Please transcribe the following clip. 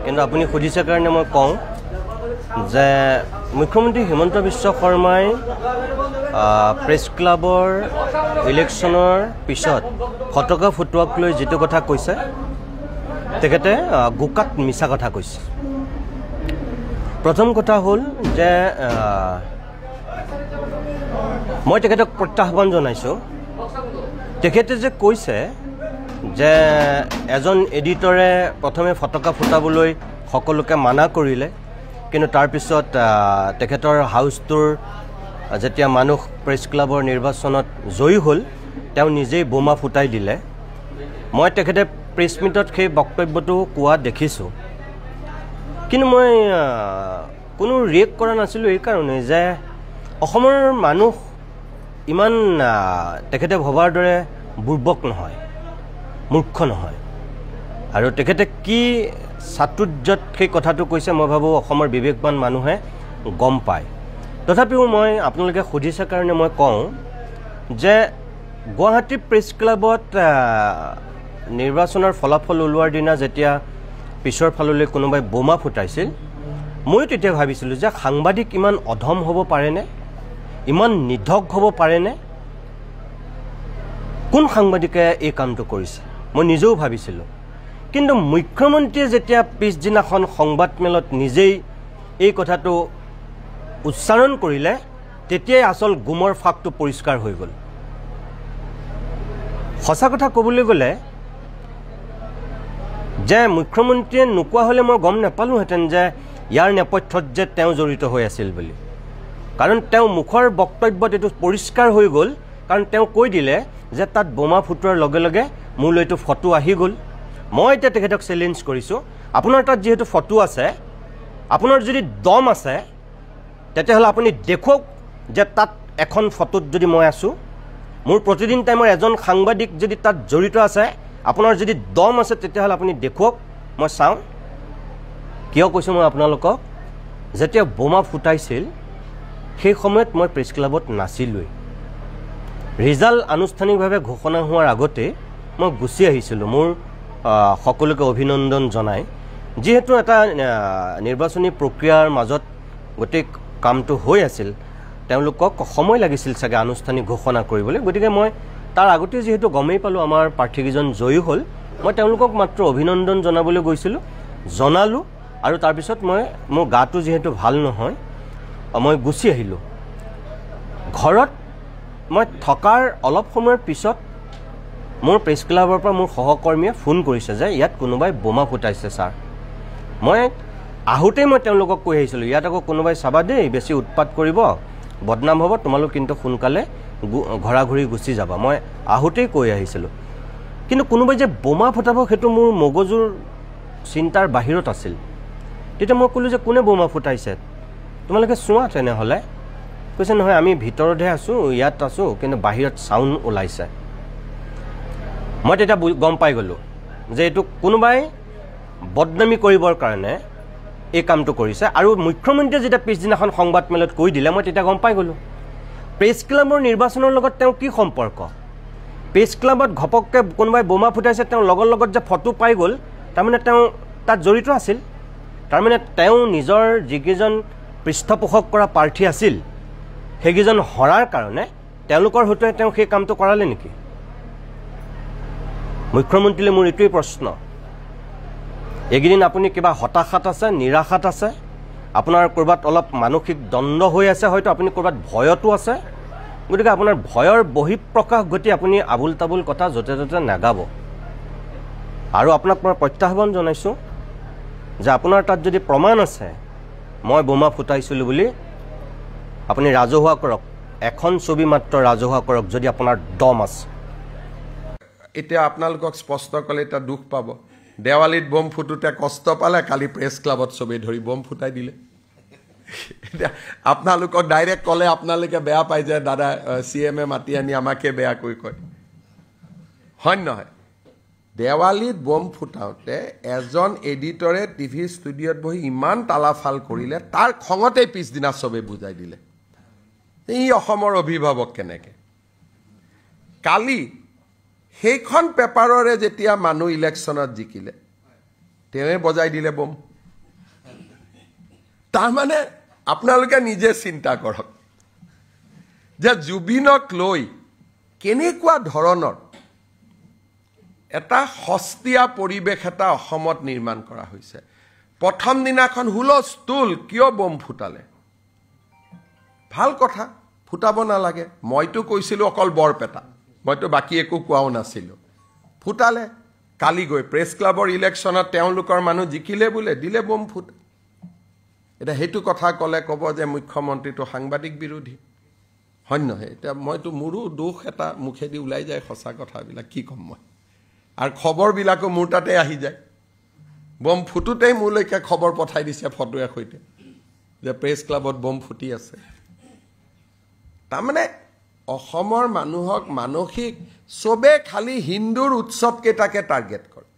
কিন্তু আপুনি খুজিছে কাৰণে মই কওঁ যে মুখ্যমন্ত্ৰী হিমন্ত বিশ্ব শৰ্মাই প্ৰেছ ক্লাবৰ ইলেকশ্যনৰ পিছত ফটকা ফুটুৱাক লৈ যেটো কথা কৈছে তেখেতে গোকাত মিছা কথা কৈছে প্ৰথম কথা হ'ল যে মই তেখেতক প্ৰত্যাহ্বান জনাইছোঁ তেখেতে যে কৈছে যে এজন এডিটৰে প্ৰথমে ফটকা ফুটাবলৈ সকলোকে মানা কৰিলে কিন্তু তাৰ পিছত তেখেতৰ হাউচটোৰ যেতিয়া মানুহ প্ৰেছ ক্লাবৰ নিৰ্বাচনত জয়ী হ'ল তেওঁ নিজেই বোমা ফুটাই দিলে মই তেখেতে প্ৰেছ মিটত সেই বক্তব্যটো কোৱা দেখিছোঁ কিন্তু মই কোনো ৰিয়েক্ট কৰা নাছিলোঁ এই কাৰণে যে অসমৰ মানুহ ইমান তেখেতে ভবাৰ দৰে বুৰ্বক নহয় মূৰ্খ নহয় আৰু তেখেতে কি চাতুৰ্যত সেই কথাটো কৈছে মই ভাবোঁ অসমৰ বিবেকবান মানুহে গম পায় তথাপিও মই আপোনালোকে সুধিছে কাৰণে মই কওঁ যে গুৱাহাটী প্ৰেছ ক্লাবত নিৰ্বাচনৰ ফলাফল ওলোৱাৰ দিনা যেতিয়া পিছৰ ফাললৈ কোনোবাই বোমা ফুটাইছিল মই তেতিয়া ভাবিছিলোঁ যে সাংবাদিক ইমান অধম হ'ব পাৰেনে ইমান নিধক হ'ব পাৰেনে কোন সাংবাদিকে এই কামটো কৰিছে মই নিজেও ভাবিছিলোঁ কিন্তু মুখ্যমন্ত্ৰীয়ে যেতিয়া পিছদিনাখন সংবাদমেলত নিজেই এই কথাটো উচ্চাৰণ কৰিলে তেতিয়াই আচল গুমৰ ফাকটো পৰিষ্কাৰ হৈ গ'ল সঁচা কথা ক'বলৈ গ'লে যে মুখ্যমন্ত্ৰীয়ে নোকোৱা হ'লে মই গম নাপালোহেঁতেন যে ইয়াৰ নেপথ্যত যে তেওঁ জড়িত হৈ আছিল বুলি কাৰণ তেওঁ মুখৰ বক্তব্যত এইটো পৰিষ্কাৰ হৈ গ'ল কাৰণ তেওঁ কৈ দিলে যে তাত বোমা ফুটোৱাৰ লগে লগে মোলৈতো ফটো আহি গ'ল মই এতিয়া তেখেতক চেলেঞ্জ কৰিছোঁ আপোনাৰ তাত যিহেতু ফটো আছে আপোনাৰ যদি দম আছে তেতিয়াহ'লে আপুনি দেখুৱাওক যে তাত এখন ফটোত যদি মই আছোঁ মোৰ প্ৰতিদিন টাইমৰ এজন সাংবাদিক যদি তাত জড়িত আছে আপোনাৰ যদি দম আছে তেতিয়াহ'লে আপুনি দেখুৱাওক মই চাওঁ কিয় কৈছোঁ মই আপোনালোকক যেতিয়া বোমা ফুটাইছিল সেই সময়ত মই প্ৰেছ ক্লাবত নাছিলোঁৱেই ৰিজাল্ট আনুষ্ঠানিকভাৱে ঘোষণা হোৱাৰ আগতে মই গুচি আহিছিলোঁ মোৰ সকলোকে অভিনন্দন জনাই যিহেতু এটা নিৰ্বাচনী প্ৰক্ৰিয়াৰ মাজত গোটেই কামটো হৈ আছিল তেওঁলোকক সময় লাগিছিল চাগে আনুষ্ঠানিক ঘোষণা কৰিবলৈ গতিকে মই তাৰ আগতে যেহেতু গমেই পালোঁ আমাৰ প্ৰাৰ্থীকেইজন জয়ী হ'ল মই তেওঁলোকক মাত্ৰ অভিনন্দন জনাবলৈ গৈছিলোঁ জনালোঁ আৰু তাৰপিছত মোৰ গাটো যিহেতু ভাল নহয় মই গুচি আহিলোঁ ঘৰত মই থকাৰ অলপ সময়ৰ পিছত মোৰ প্ৰেছ ক্লাবৰ পৰা মোৰ সহকৰ্মীয়ে ফোন কৰিছে যে ইয়াত কোনোবাই বোমা ফুটাইছে ছাৰ মই আহোঁতেই মই তেওঁলোকক কৈ আহিছিলোঁ ইয়াত আকৌ কোনোবাই চাবা দেই বেছি উৎপাত কৰিব বদনাম হ'ব তোমালোক কিন্তু সোনকালে ঘৰা ঘূৰি গুচি যাবা মই আহোঁতেই কৈ আহিছিলোঁ কিন্তু কোনোবাই যে বোমা ফুটাব সেইটো মোৰ মগজুৰ চিন্তাৰ বাহিৰত আছিল তেতিয়া মই ক'লোঁ যে কোনে বোমা ফুটাইছে তোমালোকে চোৱা তেনেহ'লে কৈছে নহয় আমি ভিতৰতহে আছোঁ ইয়াত আছোঁ কিন্তু বাহিৰত চাউণ্ড ওলাইছে মই তেতিয়া গম পাই গ'লোঁ যে এইটো কোনোবাই বদনামী কৰিবৰ কাৰণে এই কামটো কৰিছে আৰু মুখ্যমন্ত্ৰীয়ে যেতিয়া পিছদিনাখন সংবাদমেলত কৈ দিলে মই তেতিয়া গম পাই গ'লোঁ প্ৰেছ ক্লাবৰ নিৰ্বাচনৰ লগত তেওঁ কি সম্পৰ্ক প্ৰেছ ক্লাবত ঘপককৈ কোনোবাই বোমা ফুটাইছে তেওঁ লগৰ লগত যে ফটো পাই গ'ল তাৰমানে তেওঁ তাত জড়িত আছিল তাৰমানে তেওঁ নিজৰ যিকেইজন পৃষ্ঠপোষক কৰা প্ৰাৰ্থী আছিল সেইকেইজন হৰাৰ কাৰণে তেওঁলোকৰ হতুৱাই তেওঁ সেই কামটো কৰালে নেকি মুখ্যমন্ত্ৰীলৈ মোৰ এইটোৱেই প্ৰশ্ন এইকেইদিন আপুনি কিবা হতাশাত আছে নিৰাশাত আছে আপোনাৰ ক'ৰবাত অলপ মানসিক দ্বন্দ্ব হৈ আছে হয়তো আপুনি ক'ৰবাত ভয়তো আছে গতিকে আপোনাৰ ভয়ৰ বহিঃপ্ৰকাশ ঘটি আপুনি আবুল তাবুল কথা য'তে ত'তে নাগাব আৰু আপোনাক মই প্ৰত্যাহ্বান জনাইছোঁ যে আপোনাৰ তাত যদি প্ৰমাণ আছে মই বোমা ফুটাইছিলোঁ বুলি আপুনি ৰাজহুৱা কৰক এখন ছবি মাত্ৰ ৰাজহুৱা কৰক যদি আপোনাৰ দম আছে এতিয়া আপোনালোকক স্পষ্ট ক'লে এটা দুখ পাব দেৱালীত বোম ফুটোতে কষ্ট পালে কালি প্ৰেছ ক্লাবত চবেই ধৰি বোম ফুটাই দিলে এতিয়া আপোনালোকক ডাইৰেক্ট ক'লে আপোনালোকে বেয়া পাই যে দাদা CM-এ মাতি আনি আমাকে বেয়া কৰি কয় হয় নহয় দেৱালীত বোম ফুটাওঁতে এজন এডিটৰে টিভি ষ্টুডিঅ'ত বহি ইমান তালাফাল কৰিলে তাৰ খঙতে পিছদিনা চবেই বুজাই দিলে এই অসমৰ অভিভাৱক কেনেকৈ কালি সেইখন পেপাৰৰে যেতিয়া মানুহ ইলেকশ্যনত জিকিলে তেওঁৱে বজাই দিলে বোম তাৰমানে আপোনালোকে নিজে চিন্তা কৰক যে জুবিনক লৈ কেনেকুৱা ধৰণৰ এটা সস্তীয়া পৰিৱেশ এটা অসমত নিৰ্মাণ কৰা হৈছে প্ৰথম দিনাখন হুলস্থুল কিয় বম ফুটালে ভাল কথা ফুটাব নালাগে মইতো কৈছিলোঁ অকল বৰপেটা মইতো বাকী একো কোৱাও নাছিলোঁ ফুটালে কালি গৈ প্ৰেছ ক্লাবৰ ইলেকশ্যনত তেওঁলোকৰ মানুহ জিকিলে বোলে দিলে বম ফুট এটা হেতু কথা ক'লে ক'ব যে মুখ্যমন্ত্ৰীটো সাংবাদিক বিৰোধী হয় নহয় এতিয়া মইতো মোৰো দুখ এটা মুখেদি ওলাই যায় সঁচা কথাবিলাক কি ক'ম মই আৰু খবৰবিলাকো মোৰ তাতে আহি যায় বম ফুটোতেই মোলৈকে খবৰ পঠাই দিছে ফটোৰ সৈতে যে প্ৰেছ ক্লাবত বম ফুটি আছে তাৰমানে অসমৰ মানুহক মানসিক চবে খালি হিন্দুৰ উৎসৱ কেইটাকে টাৰ্গেট কৰে